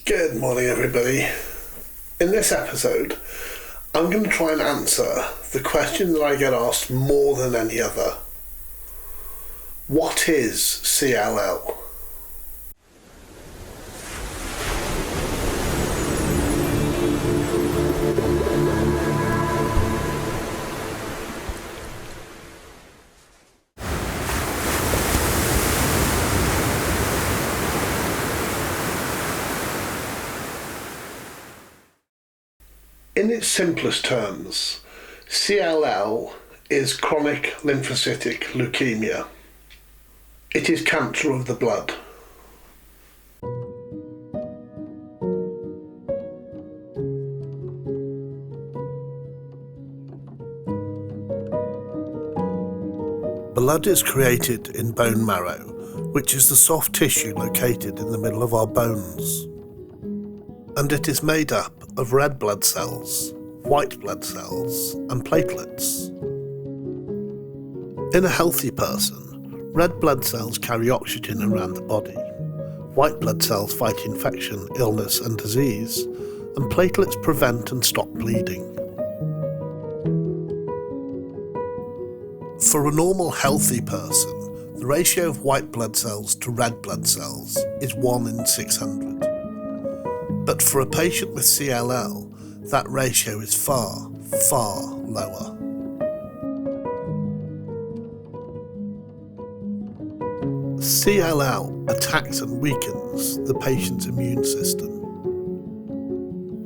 Good morning, everybody. In this episode, I'm going to try and answer the question that I get asked more than any other. What is CLL? In its simplest terms, CLL is chronic lymphocytic leukemia. It is cancer of the blood. Blood is created in bone marrow, which is the soft tissue located in the middle of our bones. And it is made up of red blood cells, white blood cells, and platelets. In a healthy person, red blood cells carry oxygen around the body, white blood cells fight infection, illness, and disease, and platelets prevent and stop bleeding. For a normal healthy person, the ratio of white blood cells to red blood cells is 1 in 600. But for a patient with CLL, that ratio is far, far lower. CLL attacks and weakens the patient's immune system.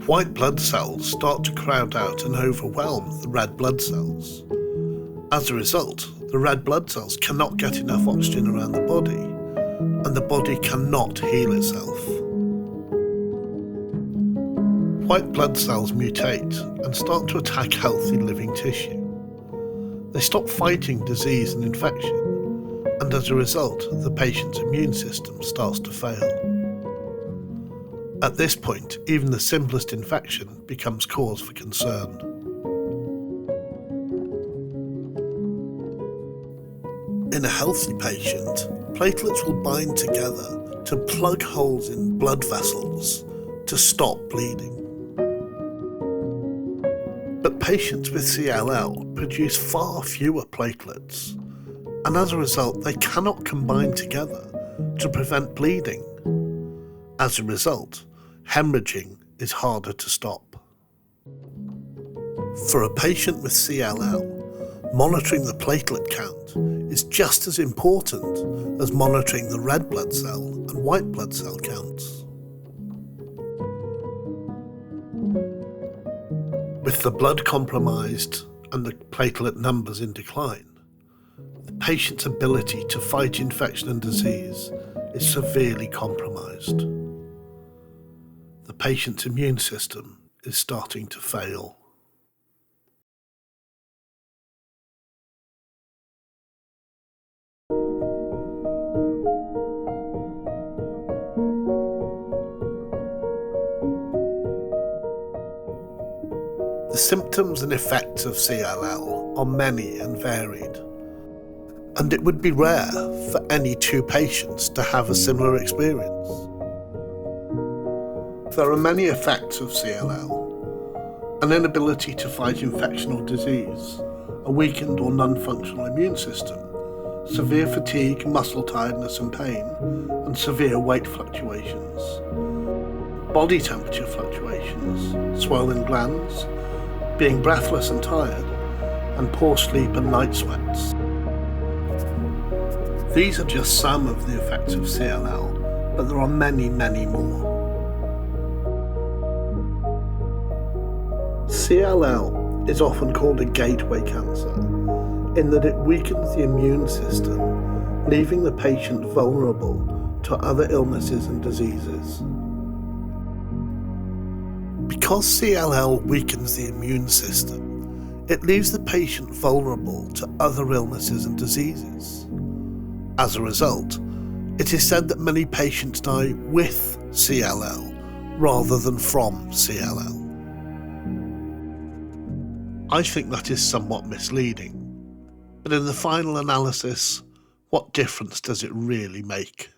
White blood cells start to crowd out and overwhelm the red blood cells. As a result, the red blood cells cannot get enough oxygen around the body, and the body cannot heal itself. White blood cells mutate and start to attack healthy living tissue. They stop fighting disease and infection, and as a result, the patient's immune system starts to fail. At this point, even the simplest infection becomes cause for concern. In a healthy patient, platelets will bind together to plug holes in blood vessels to stop bleeding. But patients with CLL produce far fewer platelets, and as a result they cannot combine together to prevent bleeding. As a result, hemorrhaging is harder to stop. For a patient with CLL, monitoring the platelet count is just as important as monitoring the red blood cell and white blood cell counts. With the blood compromised and the platelet numbers in decline, the patient's ability to fight infection and disease is severely compromised. The patient's immune system is starting to fail. The symptoms and effects of CLL are many and varied, and it would be rare for any two patients to have a similar experience. There are many effects of CLL: an inability to fight infection or disease, a weakened or non-functional immune system, severe fatigue, muscle tiredness and pain, and severe weight fluctuations, body temperature fluctuations, swollen glands, being breathless and tired, and poor sleep and night sweats. These are just some of the effects of CLL, but there are many, many more. CLL is often called a gateway cancer, in that it weakens the immune system, leaving the patient vulnerable to other illnesses and diseases. Because CLL weakens the immune system, it leaves the patient vulnerable to other illnesses and diseases. As a result, it is said that many patients die with CLL rather than from CLL. I think that is somewhat misleading, but in the final analysis, what difference does it really make?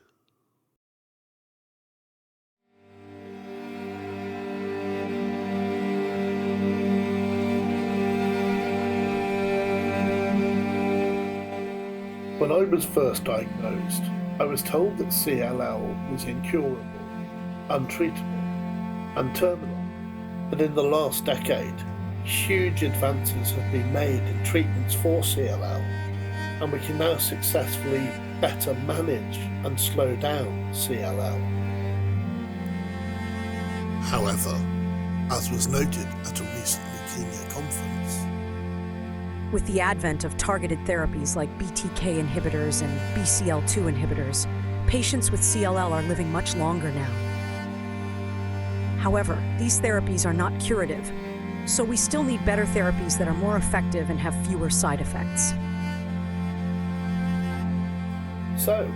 When I was first diagnosed, I was told that CLL was incurable, untreatable, and terminal. But in the last decade, huge advances have been made in treatments for CLL, and we can now successfully better manage and slow down CLL. However, as was noted at a recent leukemia conference, with the advent of targeted therapies like BTK inhibitors and BCL2 inhibitors, patients with CLL are living much longer now. However, these therapies are not curative, so we still need better therapies that are more effective and have fewer side effects. So,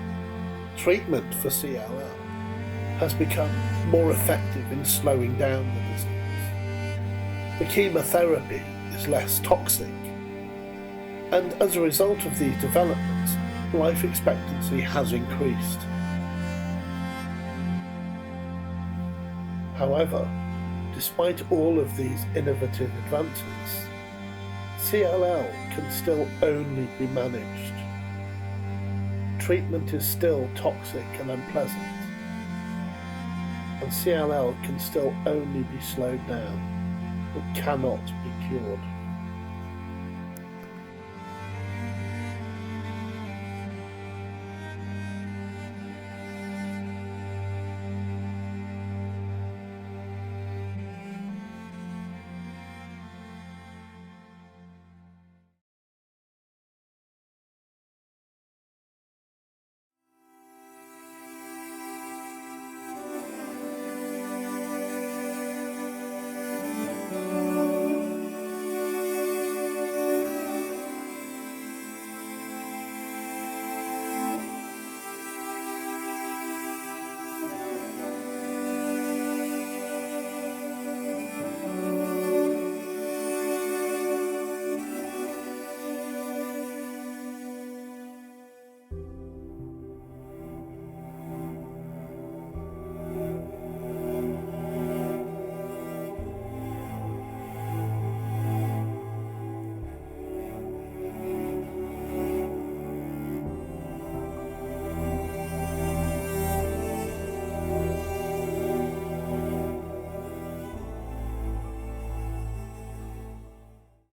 treatment for CLL has become more effective in slowing down the disease. The chemotherapy is less toxic, and as a result of these developments, life expectancy has increased. However, despite all of these innovative advances, CLL can still only be managed. Treatment is still toxic and unpleasant, and CLL can still only be slowed down. It cannot be cured.